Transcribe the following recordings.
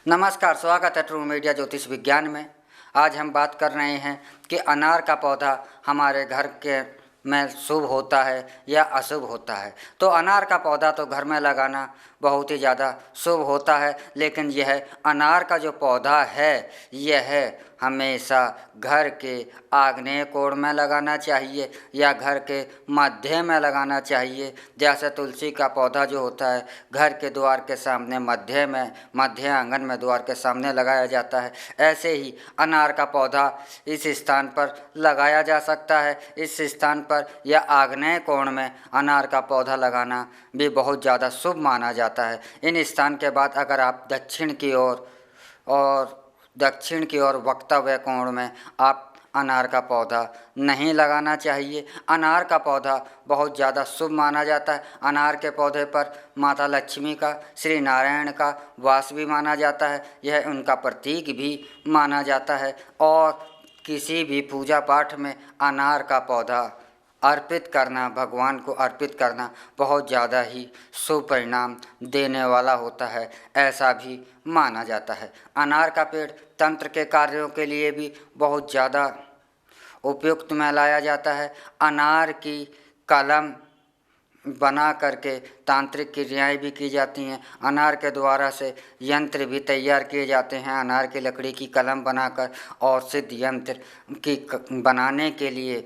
नमस्कार, स्वागत है ट्रू मीडिया ज्योतिष विज्ञान में। आज हम बात कर रहे हैं कि अनार का पौधा हमारे घर के में शुभ होता है या अशुभ होता है। तो अनार का पौधा तो घर में लगाना बहुत ही ज़्यादा शुभ होता है, लेकिन यह अनार का जो पौधा है यह हमेशा घर के आग्नेय कोण में लगाना चाहिए या घर के मध्य में लगाना चाहिए। जैसे तुलसी का पौधा जो होता है घर के द्वार के सामने मध्य आंगन में द्वार के सामने लगाया जाता है, ऐसे ही अनार का पौधा इस स्थान पर लगाया जा सकता है। इस स्थान पर या आग्नेय कोण में अनार का पौधा लगाना भी बहुत ज़्यादा शुभ माना जाता है। इन स्थान के बाद अगर आप दक्षिण की ओर वक्तव्य कोण में आप अनार का पौधा नहीं लगाना चाहिए। अनार का पौधा बहुत ज़्यादा शुभ माना जाता है। अनार के पौधे पर माता लक्ष्मी का, श्री नारायण का वास भी माना जाता है, यह उनका प्रतीक भी माना जाता है। और किसी भी पूजा पाठ में अनार का पौधा अर्पित करना, भगवान को अर्पित करना बहुत ज़्यादा ही शुभ परिणाम देने वाला होता है, ऐसा भी माना जाता है। अनार का पेड़ तंत्र के कार्यों के लिए भी बहुत ज़्यादा उपयुक्त में लाया जाता है। अनार की कलम बना करके तांत्रिक क्रियाएं भी की जाती हैं। अनार के द्वारा से यंत्र भी तैयार किए जाते हैं अनार की लकड़ी की कलम बनाकर, और सिद्ध यंत्र की बनाने के लिए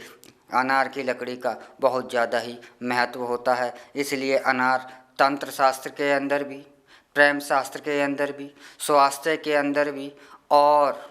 अनार की लकड़ी का बहुत ज़्यादा ही महत्व होता है। इसलिए अनार तंत्र शास्त्र के अंदर भी, प्रेम शास्त्र के अंदर भी, स्वास्थ्य के अंदर भी और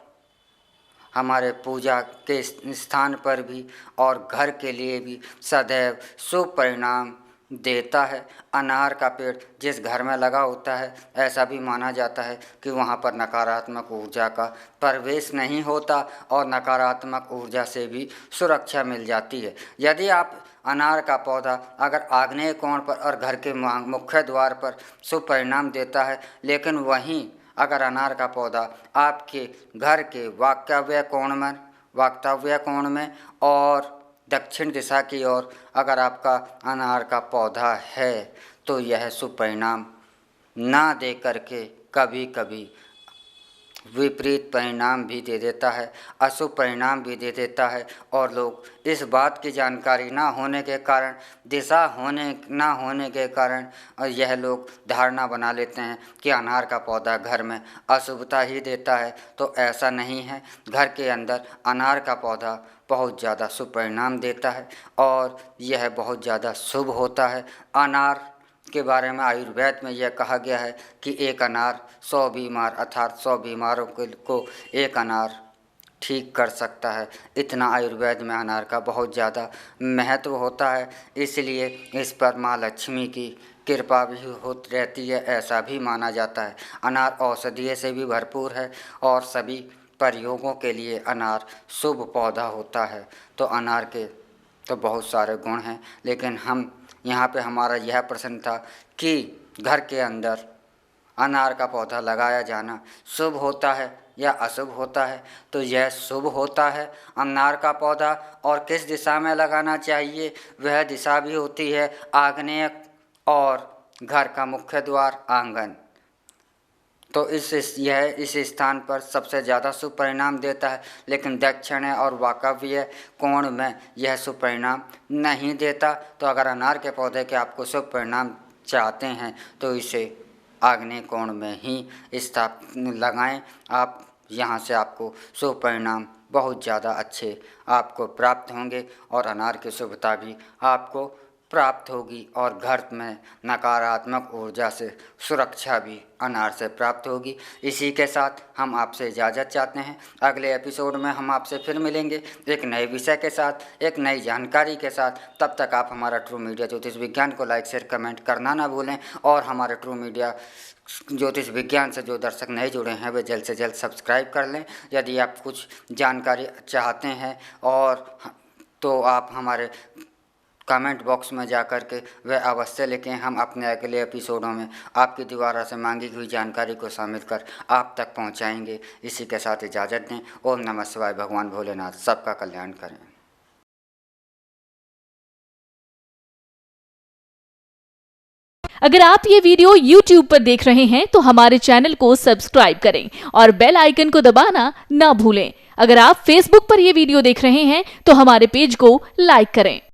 हमारे पूजा के स्थान पर भी और घर के लिए भी सदैव शुभ परिणाम देता है। अनार का पेड़ जिस घर में लगा होता है ऐसा भी माना जाता है कि वहाँ पर नकारात्मक ऊर्जा का प्रवेश नहीं होता और नकारात्मक ऊर्जा से भी सुरक्षा मिल जाती है। यदि आप अनार का पौधा अगर आग्नेय कोण पर और घर के मुख्य द्वार पर शुभ परिणाम देता है, लेकिन वहीं अगर अनार का पौधा आपके घर के वाक्तव्य कोण में और दक्षिण दिशा की ओर अगर आपका अनार का पौधा है तो यह शुभ परिणाम ना दे करके कभी कभी विपरीत परिणाम भी दे देता है, अशुभ परिणाम भी दे देता है। और लोग इस बात की जानकारी ना होने के कारण, दिशा ना होने के कारण यह लोग धारणा बना लेते हैं कि अनार का पौधा घर में अशुभता ही देता है। तो ऐसा नहीं है। घर के अंदर अनार का पौधा बहुत ज़्यादा शुभ परिणाम देता है और यह बहुत ज़्यादा शुभ होता है। अनार के बारे में आयुर्वेद में यह कहा गया है कि एक अनार 100 बीमार अर्थात 100 बीमारों को एक अनार ठीक कर सकता है। इतना आयुर्वेद में अनार का बहुत ज़्यादा महत्व होता है। इसलिए इस पर माँ लक्ष्मी की कृपा भी होती रहती है, ऐसा भी माना जाता है। अनार औषधीय से भी भरपूर है और सभी प्रयोगों के लिए अनार शुभ पौधा होता है। तो अनार के तो बहुत सारे गुण हैं, लेकिन हम यहाँ पे हमारा यह प्रश्न था कि घर के अंदर अनार का पौधा लगाया जाना शुभ होता है या अशुभ होता है। तो यह शुभ होता है अनार का पौधा। और किस दिशा में लगाना चाहिए, वह दिशा भी होती है आग्नेय और घर का मुख्य द्वार आंगन। तो इस स्थान पर सबसे ज़्यादा शुभ परिणाम देता है, लेकिन दक्षिण और वाकव्य कोण में यह शुभ परिणाम नहीं देता। तो अगर अनार के पौधे के आपको शुभ परिणाम चाहते हैं तो इसे आग्नेय कोण में ही लगाएं आप। यहाँ से आपको शुभ परिणाम बहुत ज़्यादा अच्छे आपको प्राप्त होंगे और अनार की शुभता भी आपको प्राप्त होगी और घर में नकारात्मक ऊर्जा से सुरक्षा भी अनार से प्राप्त होगी। इसी के साथ हम आपसे इजाज़त चाहते हैं। अगले एपिसोड में हम आपसे फिर मिलेंगे एक नए विषय के साथ, एक नई जानकारी के साथ। तब तक आप हमारा ट्रू मीडिया ज्योतिष विज्ञान को लाइक शेयर कमेंट करना ना भूलें और हमारे ट्रू मीडिया ज्योतिष विज्ञान से जो दर्शक नए जुड़े हैं वे जल्द से जल्द सब्सक्राइब कर लें। यदि आप कुछ जानकारी चाहते हैं और तो आप हमारे कमेंट बॉक्स में जा कर के वह अवश्य लिखें। हम अपने अगले एपिसोडों में आपकी द्वारा से मांगी हुई जानकारी को शामिल कर आप तक पहुंचाएंगे। इसी के साथ इजाज़त दें। ओम नमः शिवाय। भगवान भोलेनाथ सबका कल्याण करें। अगर आप ये वीडियो YouTube पर देख रहे हैं तो हमारे चैनल को सब्सक्राइब करें और बेल आइकन को दबाना ना भूलें। अगर आप Facebook पर यह वीडियो देख रहे हैं तो हमारे पेज को लाइक करें।